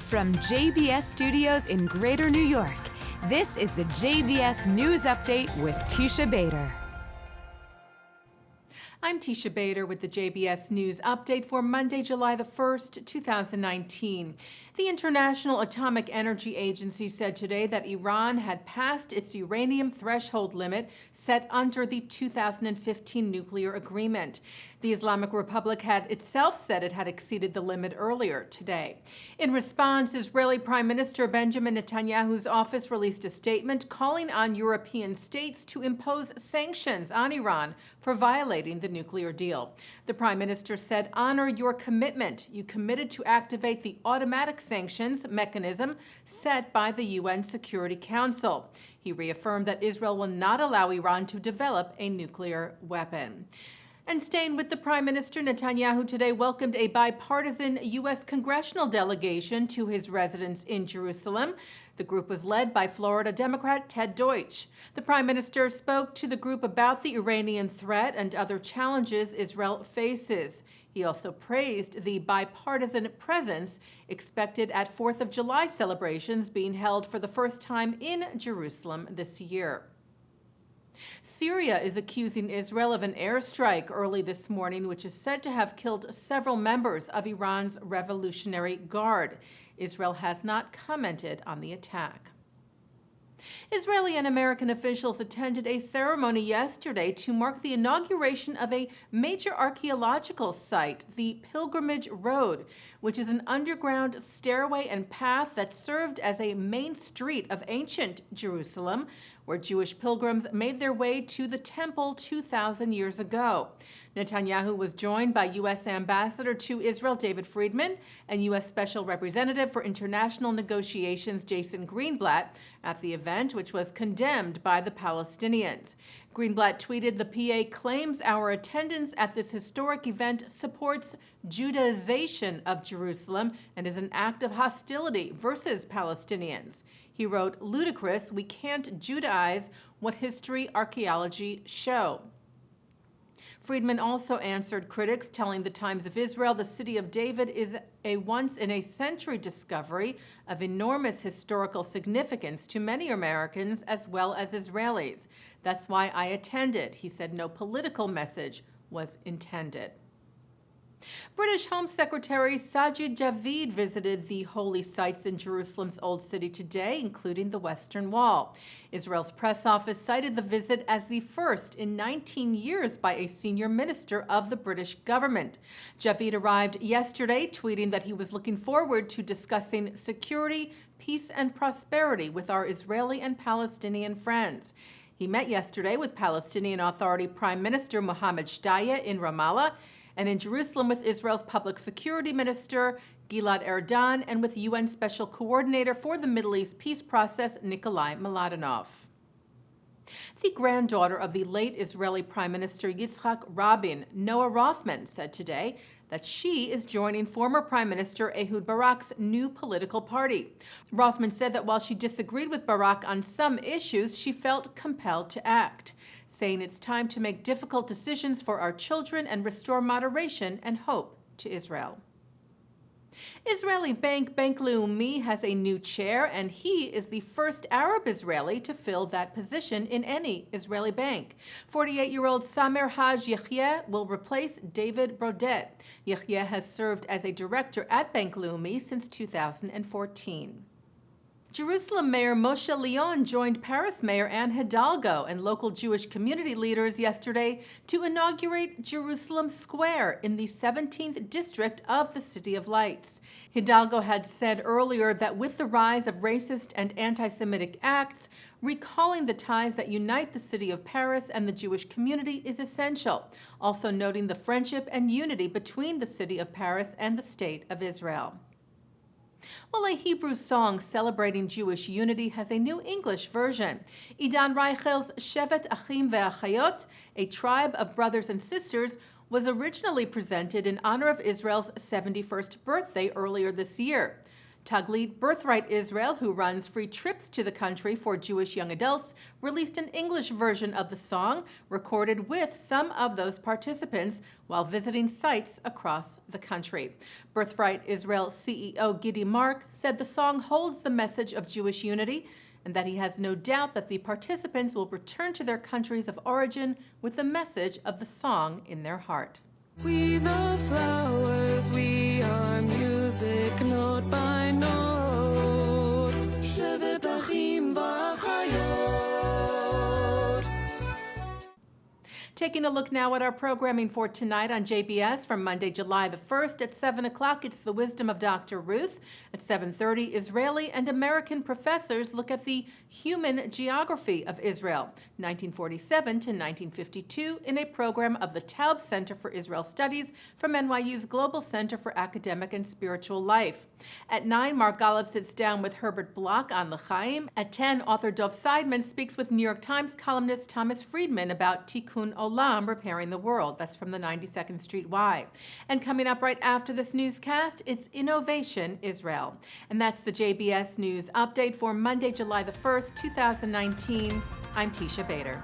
From JBS Studios in Greater New York, this is the JBS News Update with Teisha Bader. I'm Teisha Bader with the JBS News Update for Monday, July the 1st, 2019. The International Atomic Energy Agency said today that Iran had passed its uranium threshold limit set under the 2015 nuclear agreement. The Islamic Republic had itself said it had exceeded the limit earlier today. In response, Israeli Prime Minister Benjamin Netanyahu's office released a statement calling on European states to impose sanctions on Iran for violating the nuclear deal. The Prime Minister said, "Honor your commitment. You committed to activate the automatic sanctions mechanism set by the UN Security Council." He reaffirmed that Israel will not allow Iran to develop a nuclear weapon. And staying with the Prime Minister, Netanyahu today welcomed a bipartisan U.S. congressional delegation to his residence in Jerusalem. The group was led by Florida Democrat Ted Deutsch. The Prime Minister spoke to the group about the Iranian threat and other challenges Israel faces. He also praised the bipartisan presence expected at 4th of July celebrations being held for the first time in Jerusalem this year. Syria is accusing Israel of an airstrike early this morning, which is said to have killed several members of Iran's Revolutionary Guard. Israel has not commented on the attack. Israeli and American officials attended a ceremony yesterday to mark the inauguration of a major archaeological site, the Pilgrimage Road, which is an underground stairway and path that served as a main street of ancient Jerusalem, where Jewish pilgrims made their way to the temple 2,000 years ago. Netanyahu was joined by U.S. Ambassador to Israel David Friedman and U.S. Special Representative for International Negotiations Jason Greenblatt at the event, which was condemned by the Palestinians. Greenblatt tweeted, "The PA claims our attendance at this historic event supports Judaization of Jerusalem and is an act of hostility versus Palestinians." He wrote, "Ludicrous, we can't Judaize what history, archaeology show." Friedman also answered critics, telling the Times of Israel the city of David is a once-in-a-century discovery of enormous historical significance to many Americans as well as Israelis. "That's why I attended." He said no political message was intended. British Home Secretary Sajid Javid visited the holy sites in Jerusalem's Old City today, including the Western Wall. Israel's press office cited the visit as the first in 19 years by a senior minister of the British government. Javid arrived yesterday, tweeting that he was looking forward to discussing security, peace, and prosperity with our Israeli and Palestinian friends. He met yesterday with Palestinian Authority Prime Minister Mohammed Shtayyeh in Ramallah, and in Jerusalem with Israel's Public Security Minister Gilad Erdan and with UN Special Coordinator for the Middle East Peace Process Nikolai Mladenov. The granddaughter of the late Israeli Prime Minister Yitzhak Rabin, Noah Rothman, said today that she is joining former Prime Minister Ehud Barak's new political party. Rothman said that while she disagreed with Barak on some issues, she felt compelled to act, saying it's time to make difficult decisions for our children and restore moderation and hope to Israel. Israeli bank Bank Leumi has a new chair, and he is the first Arab Israeli to fill that position in any Israeli bank. 48-year-old Samer Haj Yehye will replace David Brodet. Yehye has served as a director at Bank Leumi since 2014. Jerusalem Mayor Moshe Leon joined Paris Mayor Anne Hidalgo and local Jewish community leaders yesterday to inaugurate Jerusalem Square in the 17th district of the City of Lights. Hidalgo had said earlier that with the rise of racist and anti-Semitic acts, recalling the ties that unite the city of Paris and the Jewish community is essential, also noting the friendship and unity between the city of Paris and the State of Israel. Well, a Hebrew song celebrating Jewish unity has a new English version. Idan Reichel's Shevet Achim Ve'achayot, a tribe of brothers and sisters, was originally presented in honor of Israel's 71st birthday earlier this year. Taglit Birthright Israel, who runs free trips to the country for Jewish young adults, released an English version of the song, recorded with some of those participants while visiting sites across the country. Birthright Israel CEO Gidi Mark said the song holds the message of Jewish unity and that he has no doubt that the participants will return to their countries of origin with the message of the song in their heart. We the flowers, we are music, note by note. Shevet achim v'achayot. Taking a look now at our programming for tonight on JBS from Monday, July the 1st at 7 o'clock, it's The Wisdom of Dr. Ruth. At 7:30, Israeli and American professors look at the human geography of Israel, 1947 to 1952, in a program of the Taub Center for Israel Studies from NYU's Global Center for Academic and Spiritual Life. At 9, Mark Golub sits down with Herbert Bloch on L'chaim. At 10, author Dov Seidman speaks with New York Times columnist Thomas Friedman about Tikkun Olam, repairing the world. That's from the 92nd Street Y. And coming up right after this newscast, it's Innovation Israel. And that's the JBS News Update for Monday, July the 1st, 2019. I'm Teisha Bader.